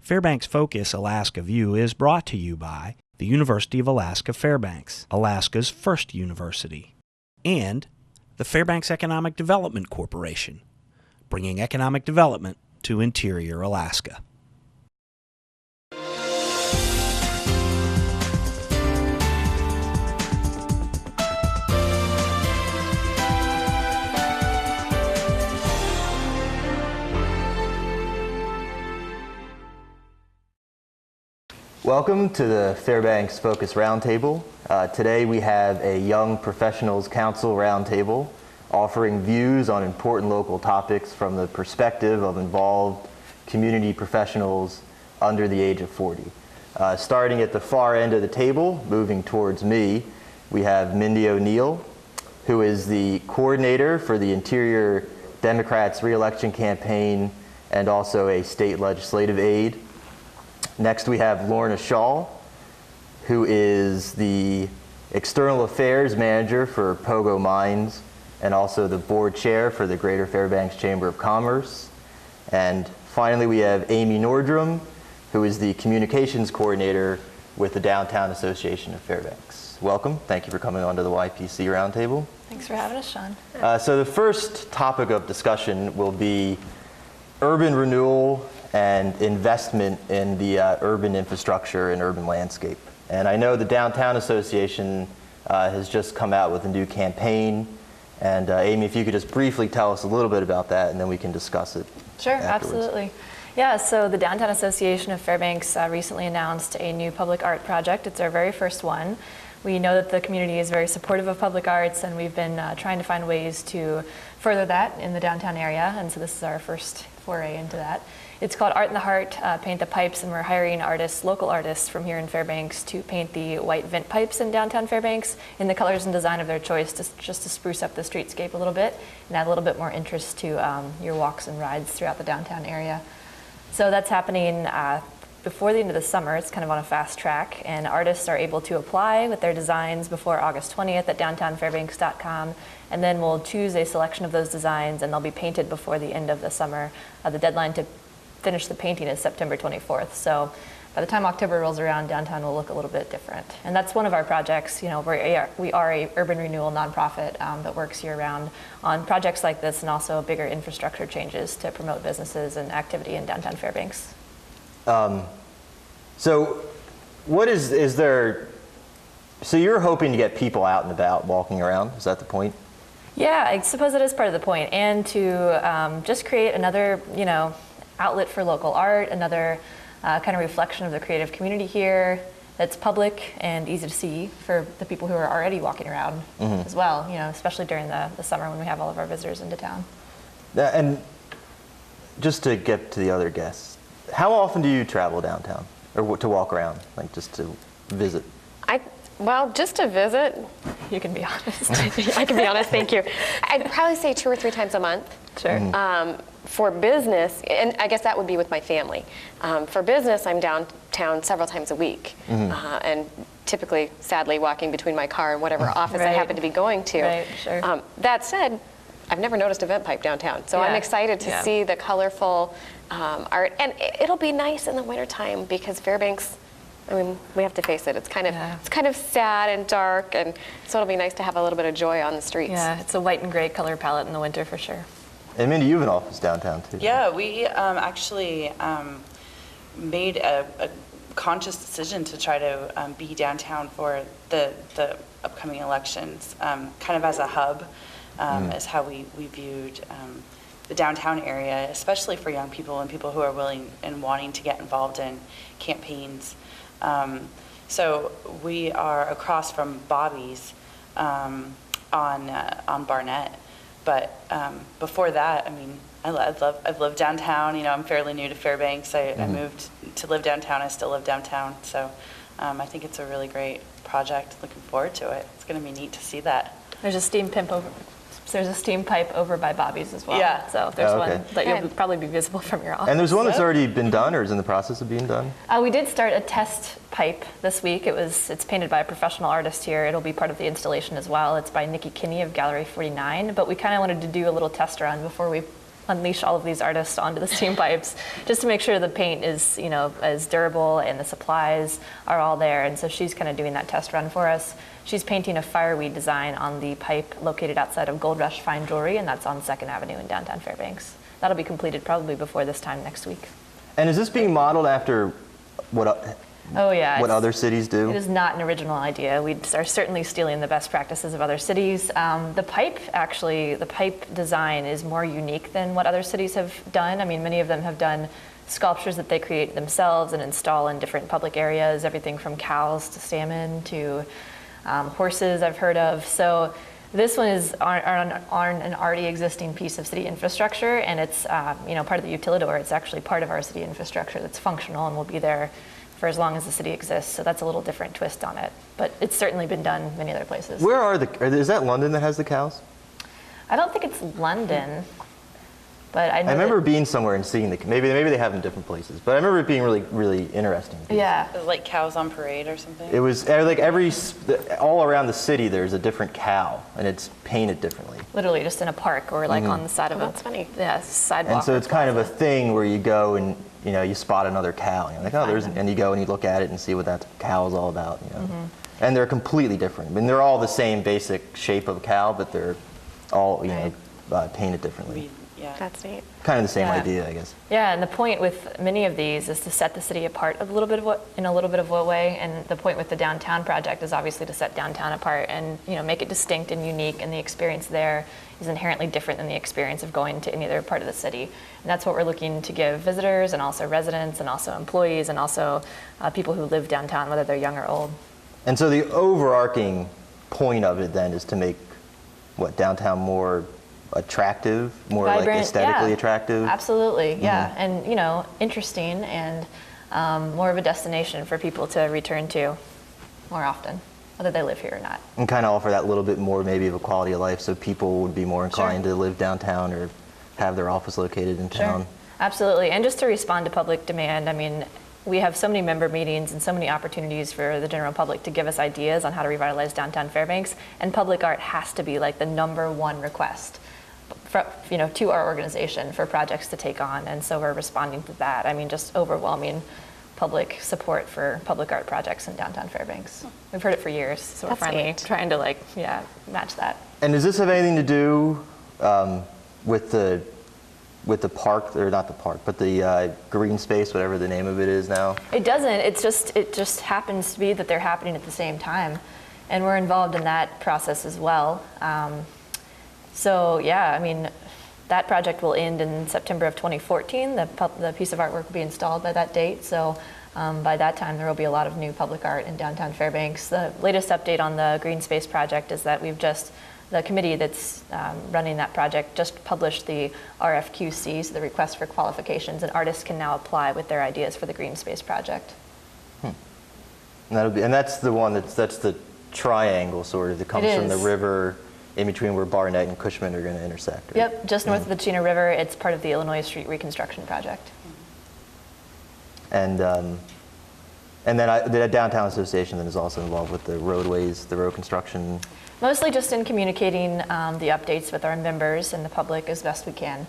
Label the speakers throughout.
Speaker 1: Fairbanks Focus Alaska View is brought to you by the University of Alaska Fairbanks, Alaska's first university, and the Fairbanks Economic Development Corporation, bringing economic development to interior Alaska.
Speaker 2: Welcome to the Fairbanks Focus Roundtable. Today we have a Young Professionals Council Roundtable offering views on important local topics from the perspective of involved community professionals under the age of 40. Starting at the far end of the table, moving towards me, we have Mindy O'Neill, who is the coordinator for the Interior Democrats re-election campaign and also a state legislative aide. Next we have Lorna Shaw, who is the External Affairs Manager for Pogo Mines and also the board chair for the Greater Fairbanks Chamber of Commerce. And finally we have Amy Nordrum, who is the Communications Coordinator with the Downtown Association of Fairbanks. Welcome. Thank you for coming on to the YPC Roundtable.
Speaker 3: Thanks for having us, Sean.
Speaker 2: So the first topic of discussion will be urban renewal and investment in the urban infrastructure and urban landscape. And I know the Downtown Association has just come out with a new campaign. And Amy, if you could just briefly tell us a little bit about that, and then we can discuss it.
Speaker 3: Sure,
Speaker 2: afterwards.
Speaker 3: Absolutely. Yeah, so the Downtown Association of Fairbanks recently announced a new public art project. It's our very first one. We know that the community is very supportive of public arts, and we've been trying to find ways to further that in the downtown area, and so this is our first foray into that. It's called Art in the Heart, Paint the Pipes, and we're hiring artists, local artists from here in Fairbanks to paint the white vent pipes in downtown Fairbanks in the colors and design of their choice, just to spruce up the streetscape a little bit and add a little bit more interest to your walks and rides throughout the downtown area. So that's happening before the end of the summer. It's kind of on a fast track, and artists are able to apply with their designs before August 20th at downtownfairbanks.com, and then we'll choose a selection of those designs and they'll be painted before the end of the summer. The deadline to finish the painting is September 24th. So by the time October rolls around, downtown will look a little bit different. And that's one of our projects. You know, we are a urban renewal nonprofit that works year-round on projects like this and also bigger infrastructure changes to promote businesses and activity in downtown Fairbanks.
Speaker 2: So what is there, so you're hoping to get people out and about walking around, is that the point?
Speaker 3: Yeah, I suppose that is part of the point, and to just create another, outlet for local art, another kind of reflection of the creative community here that's public and easy to see for the people who are already walking around as well, especially during the summer when we have all of our visitors into town.
Speaker 2: And just to get to the other guests, how often do you travel downtown or to walk around, like just to visit?
Speaker 4: Well, just to visit.
Speaker 3: You can be honest.
Speaker 4: I can be honest, thank you. I'd probably say 2 or 3 times a month.
Speaker 3: Sure.
Speaker 4: For business, and I guess that would be with my family. For business, I'm downtown several times a week, and typically, sadly, walking between my car and whatever office I happen to be going to.
Speaker 3: Right, sure.
Speaker 4: That said, I've never noticed a vent pipe downtown, so I'm excited to see the colorful art, and it'll be nice in the wintertime because Fairbanks, I mean, we have to face it. It's kind of sad and dark, and so it'll be nice to have a little bit of joy on the streets.
Speaker 3: Yeah, it's a white and gray color palette in the winter for sure.
Speaker 2: And Mindy, you have an office downtown too.
Speaker 5: Yeah, we actually made a conscious decision to try to be downtown for the upcoming elections, kind of as a hub, is how we viewed the downtown area, especially for young people and people who are willing and wanting to get involved in campaigns. So we are across from Bobby's on Barnett. But before that, I mean, I've lived downtown. I'm fairly new to Fairbanks. I moved to live downtown. I still live downtown. So I think it's a really great project. Looking forward to it. It's going to be neat to see that.
Speaker 3: There's a steam pipe over by Bobby's as well.
Speaker 5: Yeah.
Speaker 3: So there's one that you'll probably be visible from your office.
Speaker 2: And there's one that's already been done or is in the process of being done?
Speaker 3: We did start a test pipe this week. It's painted by a professional artist here. It'll be part of the installation as well. It's by Nikki Kinney of Gallery 49. But we kind of wanted to do a little test run before we unleash all of these artists onto the steam pipes just to make sure the paint is, as durable and the supplies are all there. And so she's kind of doing that test run for us. She's painting a fireweed design on the pipe located outside of Gold Rush Fine Jewelry, and that's on 2nd Avenue in downtown Fairbanks. That'll be completed probably before this time next week.
Speaker 2: And is this being modeled after what other cities do?
Speaker 3: It is not an original idea. We are certainly stealing the best practices of other cities. The pipe design is more unique than what other cities have done. I mean, many of them have done sculptures that they create themselves and install in different public areas, everything from cows to salmon to horses I've heard of. So this one is on an already existing piece of city infrastructure, and it's part of the utilidor. It's actually part of our city infrastructure that's functional and will be there for as long as the city exists. So that's a little different twist on it. But it's certainly been done many other places.
Speaker 2: Where is that London that has the cows?
Speaker 3: I don't think it's London. But I
Speaker 2: remember being somewhere and seeing maybe they have them in different places, but I remember it being really, really interesting.
Speaker 3: Yeah.
Speaker 5: Like cows on parade or something?
Speaker 2: It was like all around the city there's a different cow, and it's painted differently.
Speaker 3: Literally just in a park or like on the side of
Speaker 4: that's funny.
Speaker 3: Sidewalk.
Speaker 2: And so it's kind of a thing where you go and you spot another cow, and you're like, and you go and you look at it and see what that cow is all about. And they're completely different. I mean, they're all the same basic shape of a cow, but they're all painted differently.
Speaker 5: Yeah.
Speaker 4: That's neat.
Speaker 2: Kind of the same idea, I guess.
Speaker 3: Yeah, and the point with many of these is to set the city apart in a little bit of a way. And the point with the downtown project is obviously to set downtown apart and make it distinct and unique. And the experience there is inherently different than the experience of going to any other part of the city. And that's what we're looking to give visitors and also residents and also employees and also people who live downtown, whether they're young or old.
Speaker 2: And so the overarching point of it then is to make downtown more attractive, more
Speaker 3: vibrant,
Speaker 2: like aesthetically attractive.
Speaker 3: Absolutely, yeah, and interesting and more of a destination for people to return to more often, whether they live here or not.
Speaker 2: And kind of offer that little bit more maybe of a quality of life, so people would be more inclined to live downtown or have their office located in town.
Speaker 3: Sure. Absolutely, and just to respond to public demand, I mean, we have so many member meetings and so many opportunities for the general public to give us ideas on how to revitalize downtown Fairbanks, and public art has to be like the #1 request to our organization for projects to take on, and so we're responding to that. I mean, just overwhelming public support for public art projects in downtown Fairbanks. We've heard it for years, so we're finally trying to match that.
Speaker 2: And does this have anything to do with the park, or not the park, but the green space, whatever the name of it is now?
Speaker 3: It doesn't. It just happens to be that they're happening at the same time, and we're involved in that process as well. So yeah, I mean, that project will end in September of 2014. The piece of artwork will be installed by that date. So by that time, there will be a lot of new public art in downtown Fairbanks. The latest update on the green space project is that the committee that's running that project just published the RFQC, so the request for qualifications, and artists can now apply with their ideas for the green space project.
Speaker 2: And that's the one that's the triangle sort of that comes from the river in between where Barnett and Cushman are going to intersect. Right?
Speaker 3: Yep, just north of the Chena River. It's part of the Illinois Street Reconstruction Project.
Speaker 2: And then the Downtown Association then is also involved with the roadways, the road construction.
Speaker 3: Mostly just in communicating the updates with our members and the public as best we can.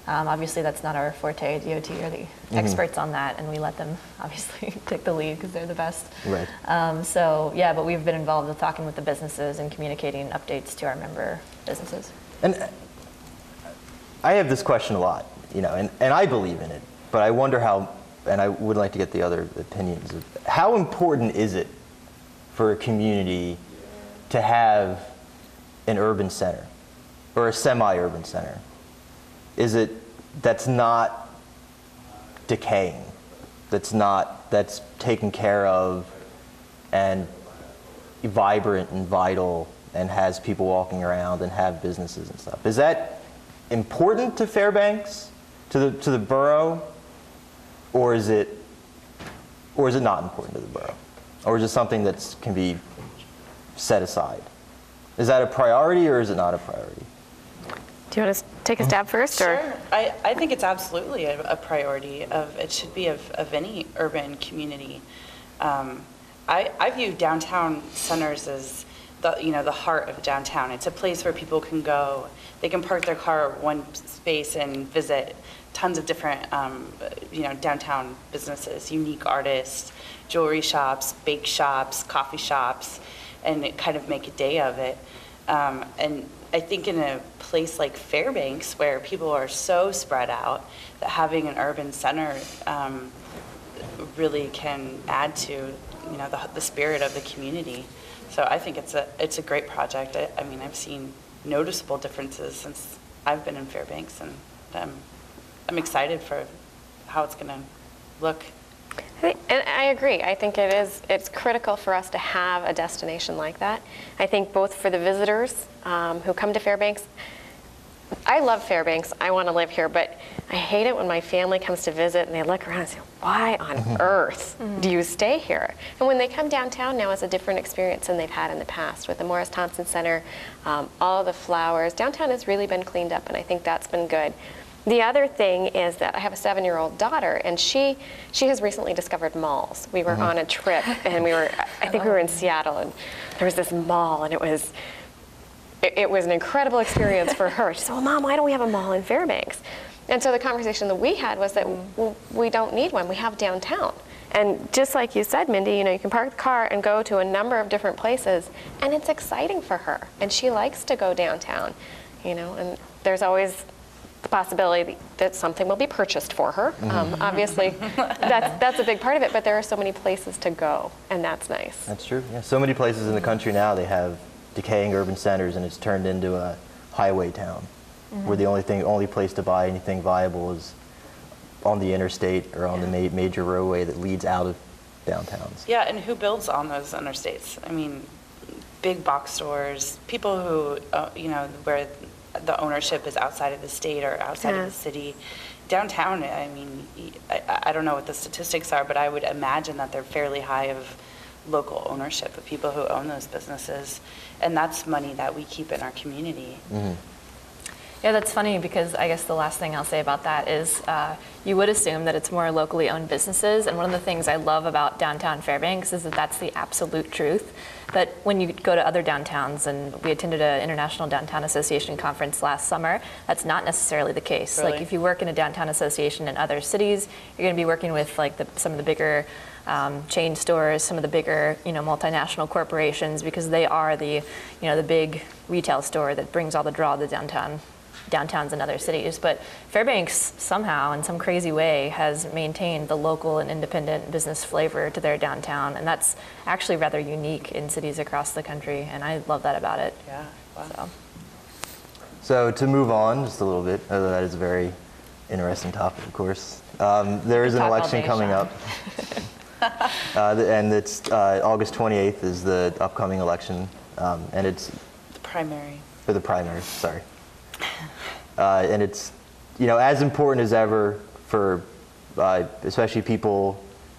Speaker 3: Obviously, that's not our forte. DOT are the experts on that, and we let them obviously take the lead because they're the best.
Speaker 2: Right.
Speaker 3: But we've been involved with talking with the businesses and communicating updates to our member businesses.
Speaker 2: And I have this question a lot, and I believe in it, but I wonder how, and I would like to get the other opinions of how important is it for a community to have an urban center or a semi-urban center? Is it that's not decaying, that's taken care of and vibrant and vital and has people walking around and have businesses and stuff? Is that important to Fairbanks, to the borough, or is it not important to the borough, or is it something that can be set aside? Is that a priority or is it not a priority?
Speaker 4: Do you want to take a stab first?
Speaker 5: Sure. I think it's absolutely a priority. It should be of any urban community. I view downtown centers as the heart of downtown. It's a place where people can go. They can park their car one space and visit tons of different, downtown businesses, unique artists, jewelry shops, bake shops, coffee shops, and it kind of make a day of it. And I think in a place like Fairbanks, where people are so spread out, that having an urban center really can add to, the spirit of the community. So I think it's a great project. I mean, I've seen noticeable differences since I've been in Fairbanks, and I'm excited for how it's going to look.
Speaker 4: And I agree. I think it's critical for us to have a destination like that. I think both for the visitors who come to Fairbanks. I love Fairbanks. I want to live here, but I hate it when my family comes to visit and they look around and say, why on earth do you stay here? And when they come downtown now, it's a different experience than they've had in the past with the Morris Thompson Center, all the flowers. Downtown has really been cleaned up, and I think that's been good. The other thing is that I have a 7-year-old daughter, and she has recently discovered malls. We were on a trip, and I think we were in Seattle, and there was this mall, and it was an incredible experience for her. She said, well, Mom, why don't we have a mall in Fairbanks? And so the conversation that we had was that we don't need one. We have downtown. And just like you said, Mindy, you can park the car and go to a number of different places, and it's exciting for her. And she likes to go downtown, and there's always the possibility that something will be purchased for her. Obviously, that's a big part of it, but there are so many places to go, and that's nice.
Speaker 2: That's true. Yeah, so many places in the country now, they have decaying urban centers, and it's turned into a highway town, where the only place to buy anything viable is on the interstate or on the major roadway that leads out of downtowns.
Speaker 5: Yeah, and who builds on those interstates? I mean, big box stores, people who, where the ownership is outside of the state or outside of the city. Downtown, I mean, I don't know what the statistics are, but I would imagine that they're fairly high of local ownership of people who own those businesses. And that's money that we keep in our community.
Speaker 3: Yeah, that's funny, because I guess the last thing I'll say about that is you would assume that it's more locally owned businesses, and one of the things I love about downtown Fairbanks is that that's the absolute truth. But when you go to other downtowns, and we attended an International Downtown Association conference last summer, that's not necessarily the case.
Speaker 5: Really?
Speaker 3: Like if you work in a downtown association in other cities, you're going to be working with like some of the bigger chain stores, some of the bigger, multinational corporations, because they are the big retail store that brings all the draw to downtowns in other cities. But Fairbanks somehow, in some crazy way, has maintained the local and independent business flavor to their downtown, and that's actually rather unique in cities across the country, and I love that about it.
Speaker 5: Yeah, wow.
Speaker 2: So to move on just a little bit, although that is a very interesting topic, of course, there is an election coming up. And it's August 28th is the upcoming election, and it's
Speaker 5: The primary.
Speaker 2: For the primary, sorry. And it's, as important as ever for especially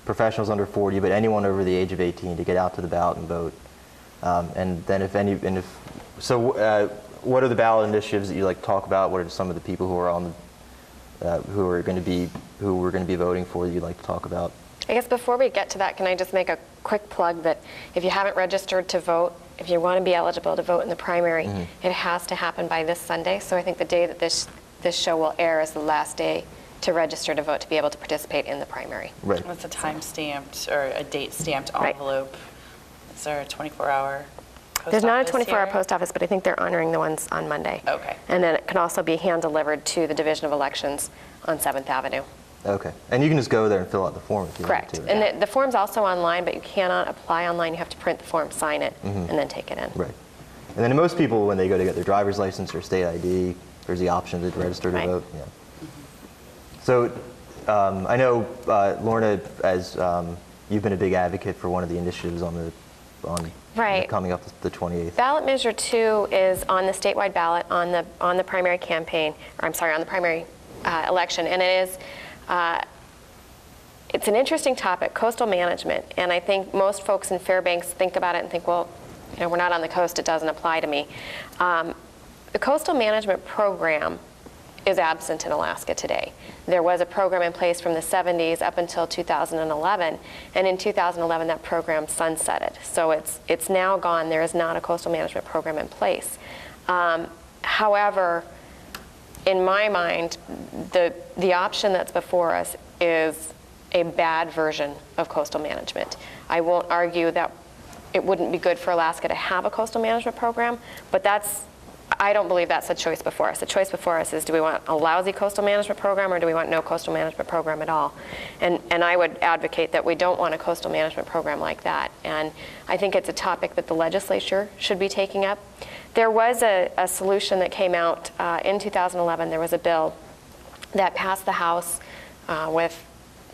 Speaker 2: professionals under 40, but anyone over the age of 18 to get out to the ballot and vote. And then what are the ballot initiatives that you like to talk about? What are some of the people who are who we're going to be voting for that you'd like to talk about?
Speaker 4: I guess before we get to that, can I just make a quick plug that if you haven't registered to vote, if you want to be eligible to vote in the primary, it has to happen by this Sunday. So I think the day that this show will air is the last day to register to vote to be able to participate in the primary.
Speaker 2: Right.
Speaker 5: With a time-stamped or a date-stamped envelope. Right. Is there a 24-hour post
Speaker 4: There's not a
Speaker 5: office
Speaker 4: 24-hour
Speaker 5: here?
Speaker 4: post office, but I think they're honoring the ones on Monday.
Speaker 5: Okay.
Speaker 4: And then it can also be hand-delivered to the Division of Elections on 7th Avenue.
Speaker 2: Okay. And you can just go there and fill out the form if you
Speaker 4: Correct.
Speaker 2: want to.
Speaker 4: And the form's also online, but you cannot apply online. You have to print the form, sign it, and then take it in.
Speaker 2: Right. And then most people, when they go to get their driver's license or state ID, there's the option to register to vote. Yeah. So I know, Lorna, as you've been a big advocate for one of the initiatives coming up the 28th. Ballot
Speaker 4: Measure 2 is on the statewide ballot on the primary campaign, or I'm sorry, on the primary election, and it is. It's an interesting topic, coastal management, and I think most folks in Fairbanks think about it and think, well, we're not on the coast, it doesn't apply to me. The coastal management program is absent in Alaska today. There was a program in place from the 70s up until 2011, and in 2011 that program sunsetted. So it's now gone. There is not a coastal management program in place. However, in my mind, the option that's before us is a bad version of coastal management. I won't argue that it wouldn't be good for Alaska to have a coastal management program, but I don't believe that's the choice before us. The choice before us is, do we want a lousy coastal management program, or do we want no coastal management program at all? And I would advocate that we don't want a coastal management program like that. And I think it's a topic that the legislature should be taking up. There was a solution that came out in 2011. There was a bill that passed the House with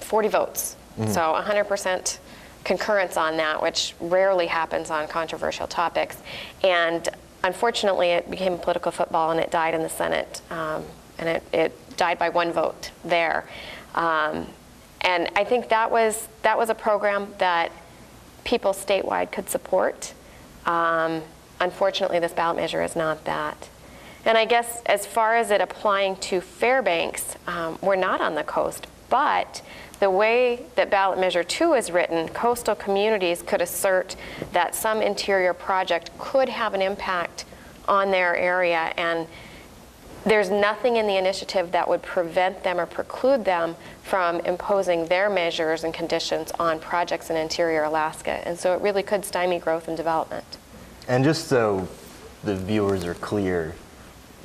Speaker 4: 40 votes. So 100% concurrence on that, which rarely happens on controversial topics. And unfortunately, it became a political football, and it died in the Senate, and it died by one vote there. And I think that was a program that people statewide could support. Unfortunately, this ballot measure is not that. And I guess as far as it applying to Fairbanks, we're not on the coast, but the way that ballot measure 2 is written, coastal communities could assert that some interior project could have an impact on their area, and there's nothing in the initiative that would prevent them or preclude them from imposing their measures and conditions on projects in interior Alaska. And so it really could stymie growth and development.
Speaker 2: And just so the viewers are clear,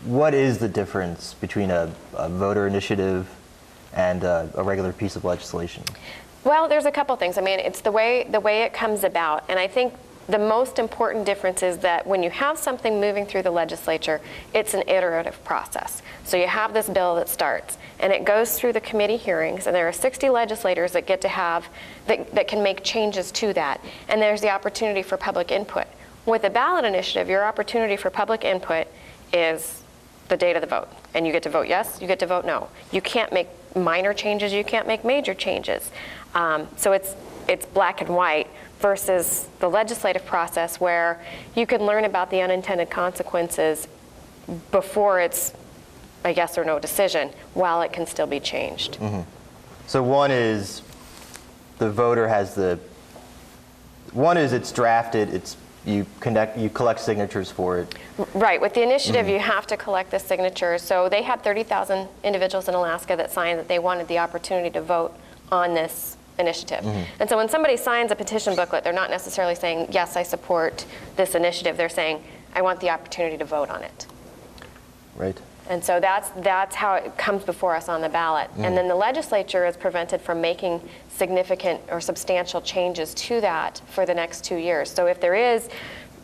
Speaker 2: what is the difference between a voter initiative and a regular piece of legislation?
Speaker 4: Well, there's a couple things. I mean, it's the way it comes about. And I think the most important difference is that when you have something moving through the legislature, it's an iterative process. So you have this bill that starts, and it goes through the committee hearings, and there are 60 legislators that get to have, that can make changes to that. And there's the opportunity for public input. With a ballot initiative, your opportunity for public input is the date of the vote. And you get to vote yes, you get to vote no. You can't make minor changes, you can't make major changes. So it's black and white versus the legislative process where you can learn about the unintended consequences before it's a yes or no decision, while it can still be changed.
Speaker 2: Mm-hmm. So one is the voter has it's drafted, you collect signatures for it.
Speaker 4: Right. With the initiative, you have to collect the signatures. So they had 30,000 individuals in Alaska that signed that they wanted the opportunity to vote on this initiative. And so when somebody signs a petition booklet, they're not necessarily saying, yes, I support this initiative. They're saying, I want the opportunity to vote on it.
Speaker 2: Right.
Speaker 4: And so that's how it comes before us on the ballot. And then the legislature is prevented from making significant or substantial changes to that for the next 2 years. So if there is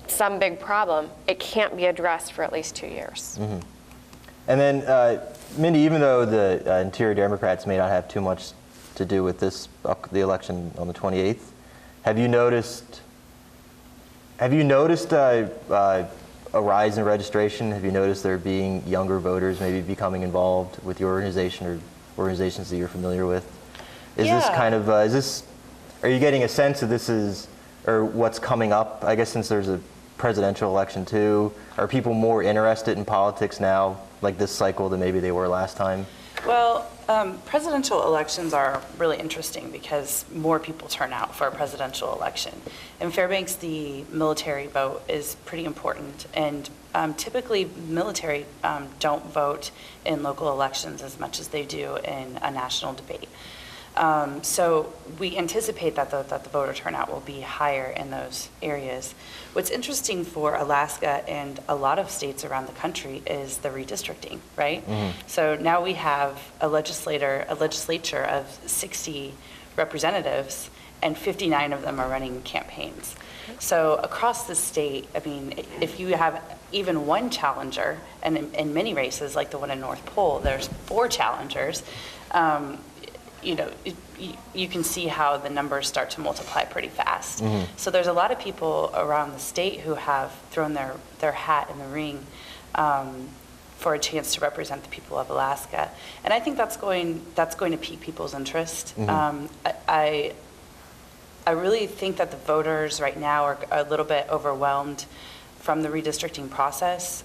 Speaker 4: some big problem, it can't be addressed for at least 2 years.
Speaker 2: And then, Mindy, even though the Interior Democrats may not have too much to do with the election on the 28th, have you noticed a rise in registration? Have you noticed there being younger voters maybe becoming involved with your organization or organizations that you're familiar with? Is this kind of, are you getting a sense of or what's coming up? I guess since there's a presidential election too, are people more interested in politics now, like this cycle, than maybe they were last time?
Speaker 5: Well, presidential elections are really interesting because more people turn out for a presidential election. In Fairbanks, the military vote is pretty important, and typically military don't vote in local elections as much as they do in a national debate. So we anticipate that the voter turnout will be higher in those areas. What's interesting for Alaska and a lot of states around the country is the redistricting, right? So now we have a legislature of 60 representatives, and 59 of them are running campaigns. So across the state, I mean, if you have even one challenger, and in many races, like the one in North Pole, there's 4 challengers, you can see how the numbers start to multiply pretty fast. So there's a lot of people around the state who have thrown their hat in the ring for a chance to represent the people of Alaska, and I think that's going to pique people's interest. I really think that the voters right now are a little bit overwhelmed from the redistricting process.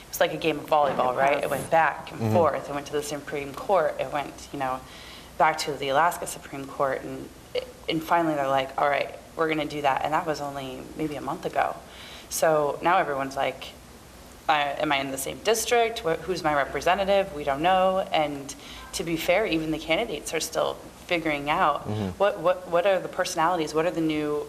Speaker 5: it's like a game of volleyball, right? It went back and forth. It went to the Supreme Court. It went, back to the Alaska Supreme Court, and finally they're like, all right, we're going to do that. And that was only maybe a month ago. So now everyone's like, am I in the same district? Who's my representative? We don't know. And to be fair, even the candidates are still figuring out what are the personalities, what are the new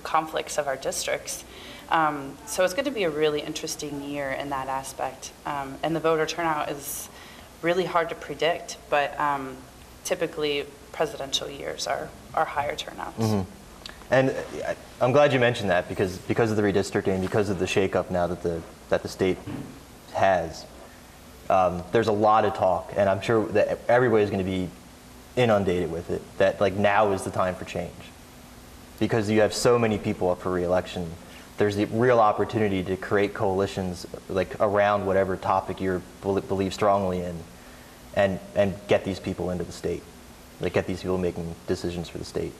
Speaker 5: conflicts of our districts. So it's going to be a really interesting year in that aspect. And the voter turnout is really hard to predict, but typically presidential years are higher turnouts.
Speaker 2: And I'm glad you mentioned that because of the redistricting, because of the shakeup now that the state has, there's a lot of talk, and I'm sure that everybody's going to be inundated with it, that like now is the time for change. Because you have so many people up for re-election, there's the real opportunity to create coalitions like around whatever topic you believe strongly in, and get these people into the state, like get these people making decisions for the state.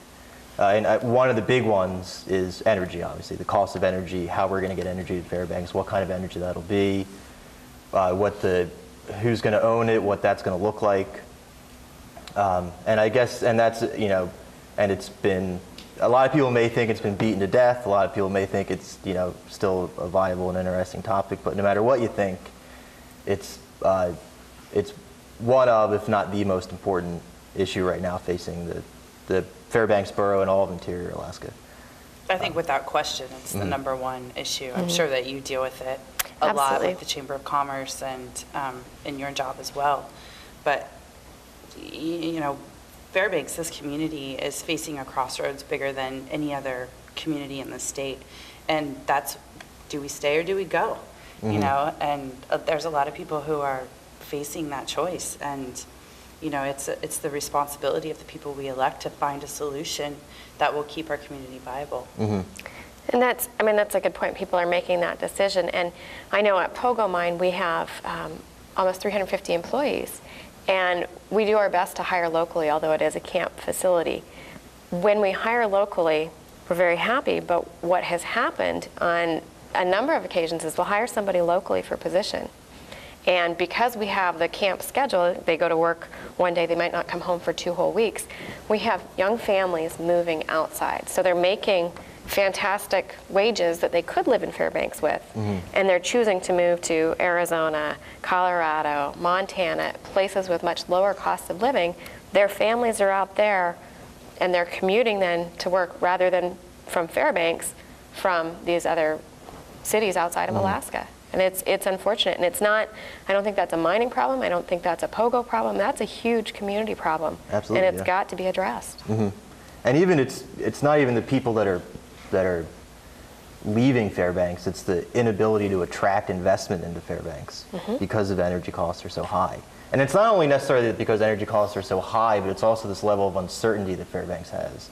Speaker 2: And one of the big ones is energy, obviously, the cost of energy, how we're going to get energy to Fairbanks, what kind of energy that'll be, who's going to own it, what that's going to look like. And I guess, and that's, and it's been, a lot of people may think it's been beaten to death. A lot of people may think it's, still a viable and interesting topic. But no matter what you think, it's one of, if not the most important issue right now facing the Fairbanks borough and all of interior Alaska.
Speaker 5: I think without question, it's the number one issue. I'm sure that you deal with it a lot with the Chamber of Commerce and in your job as well. But, Fairbanks, this community is facing a crossroads bigger than any other community in the state. And that's, do we stay or do we go? And there's a lot of people who are facing that choice. And, it's the responsibility of the people we elect to find a solution that will keep our community viable.
Speaker 4: And that's a good point. People are making that decision. And I know at Pogo Mine we have almost 350 employees. And we do our best to hire locally, although it is a camp facility. When we hire locally, we're very happy, but what has happened on a number of occasions is we'll hire somebody locally for a position. And because we have the camp schedule, they go to work one day, they might not come home for 2 whole weeks. We have young families moving outside. So they're making fantastic wages that they could live in Fairbanks with. And they're choosing to move to Arizona, Colorado, Montana, places with much lower costs of living. Their families are out there and they're commuting then to work rather than from Fairbanks, from these other cities outside of Alaska. And it's unfortunate, and it's not, I don't think that's a mining problem, I don't think that's a Pogo problem, that's a huge community problem.
Speaker 2: Absolutely,
Speaker 4: and it's got to be addressed.
Speaker 2: And even it's not even the people that are leaving Fairbanks, it's the inability to attract investment into Fairbanks because of energy costs are so high. And it's not only necessarily because energy costs are so high, but it's also this level of uncertainty that Fairbanks has,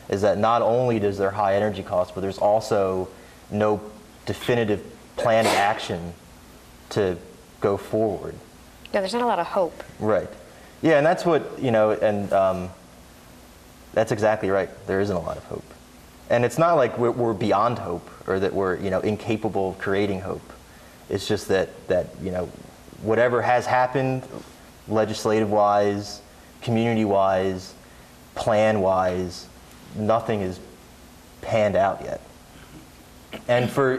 Speaker 2: is that not only does there high energy costs, but there's also no definitive plan of action to go forward.
Speaker 4: Yeah, there's not a lot of hope.
Speaker 2: Right. Yeah, and that's what, and that's exactly right. There isn't a lot of hope. And it's not like we're beyond hope or that we're, incapable of creating hope. It's just that whatever has happened legislative-wise, community-wise, plan-wise, nothing is panned out yet. And for,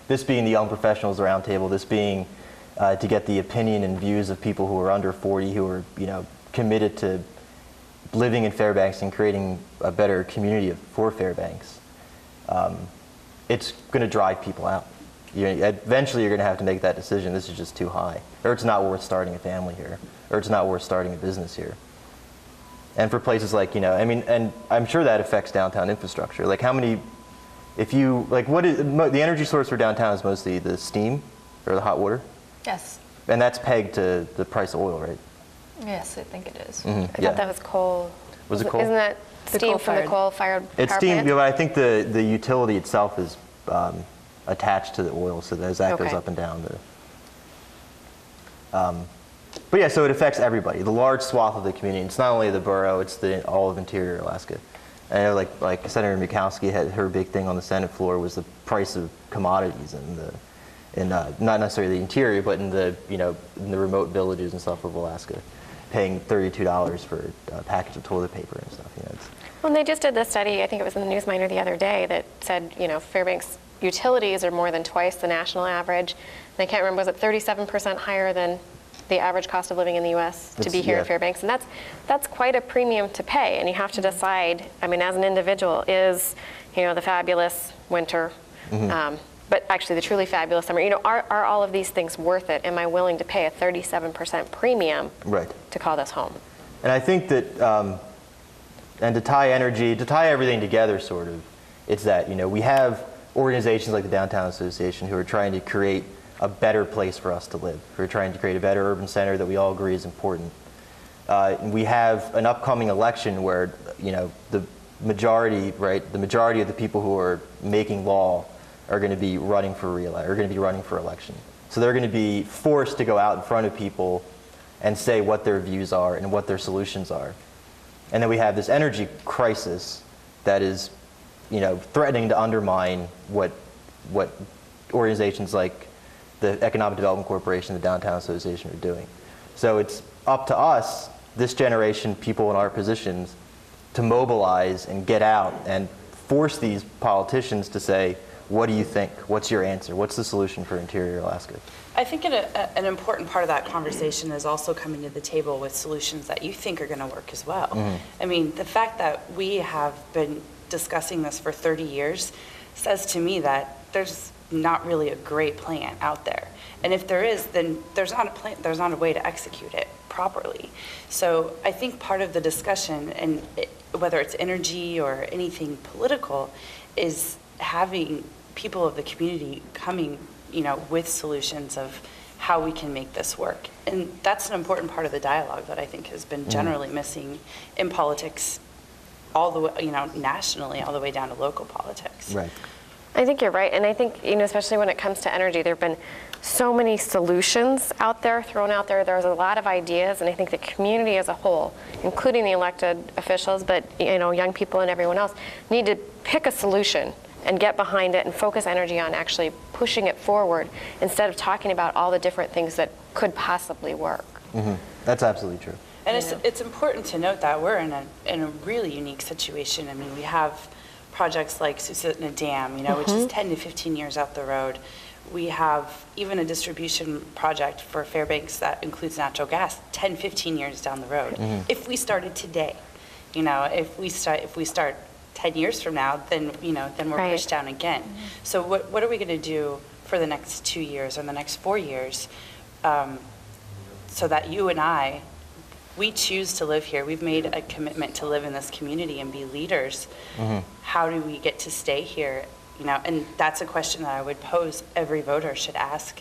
Speaker 2: this being the Young Professionals Roundtable, this being to get the opinion and views of people who are under 40, who are, committed to living in Fairbanks and creating a better community for Fairbanks, it's going to drive people out. Eventually you're going to make that decision. This is just too high. Or it's not worth starting a family here. Or it's not worth starting a business here. And for places like, and I'm sure that affects downtown infrastructure. Like how many, the energy source for downtown is mostly the steam or the hot water?
Speaker 3: Yes.
Speaker 2: And that's pegged to the price of oil, right?
Speaker 3: Yes, I think it is.
Speaker 4: I thought that was coal.
Speaker 2: Was it coal?
Speaker 4: Isn't that steam from the coal-fired power
Speaker 2: It's steam,
Speaker 4: plant?
Speaker 2: but I think the utility itself is attached to the oil, so as that goes up and down. But yeah, so it affects everybody, the large swath of the community. It's not only the borough, it's all of interior Alaska. I know, like Senator Murkowski had her big thing on the Senate floor was the price of commodities and not necessarily the interior, but in the in the remote villages and stuff of Alaska, paying $32 for a package of toilet paper and stuff.
Speaker 4: Well, and they just did this study, I think it was in the Newsminer the other day, that said, Fairbanks utilities are more than twice the national average. And I can't remember, was it 37% higher than the average cost of living in the U.S. to be here at Fairbanks? And that's quite a premium to pay. And you have to decide, as an individual, is, the fabulous winter, but actually the truly fabulous summer, are all of these things worth it? Am I willing to pay a 37% premium to call this home?
Speaker 2: And I think that, and to tie everything together, sort of, it's that, we have organizations like the Downtown Association who are trying to create a better place for us to live, who are trying to create a better urban center that we all agree is important. We have an upcoming election where, the majority of the people who are making law are going to be running for election. So they're going to be forced to go out in front of people and say what their views are and what their solutions are. And then we have this energy crisis that is, threatening to undermine what organizations like the Economic Development Corporation, the Downtown Association are doing. So it's up to us, this generation, people in our positions, to mobilize and get out and force these politicians to say, what do you think? What's your answer? What's the solution for interior Alaska?
Speaker 5: I think an important part of that conversation is also coming to the table with solutions that you think are going to work as well. The fact that we have been discussing this for 30 years says to me that there's not really a great plan out there. And if there is, then there's not a plan, there's not a way to execute it properly. So I think part of the discussion, and whether it's energy or anything political, is having people of the community coming, with solutions of how we can make this work. And that's an important part of the dialogue that I think has been generally missing in politics all the way, nationally, all the way down to local politics.
Speaker 2: Right.
Speaker 4: I think you're right. And I think, especially when it comes to energy, there have been so many solutions thrown out there. There's a lot of ideas, and I think the community as a whole, including the elected officials, but young people and everyone else, need to pick a solution and get behind it and focus energy on actually pushing it forward instead of talking about all the different things that could possibly work.
Speaker 2: That's absolutely true.
Speaker 5: And it's important to note that we're in a really unique situation. We have projects like Susitna Dam, which is 10 to 15 years out the road. We have even a distribution project for Fairbanks that includes natural gas 10, 15 years down the road. If we started today, if we start 10 years from now, then we're pushed down again. So what are we going to do for the next 2 years or the next 4 years, so that you and I, we choose to live here. We've made a commitment to live in this community and be leaders. How do we get to stay here? And that's a question that I would pose every voter should ask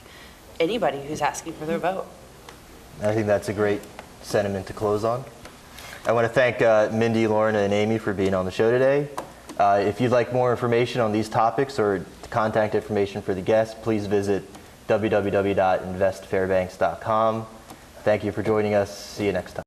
Speaker 5: anybody who's asking for their vote.
Speaker 2: I think that's a great sentiment to close on. I want to thank Mindy, Lorna, and Amy for being on the show today. If you'd like more information on these topics or contact information for the guests, please visit www.investfairbanks.com. Thank you for joining us. See you next time.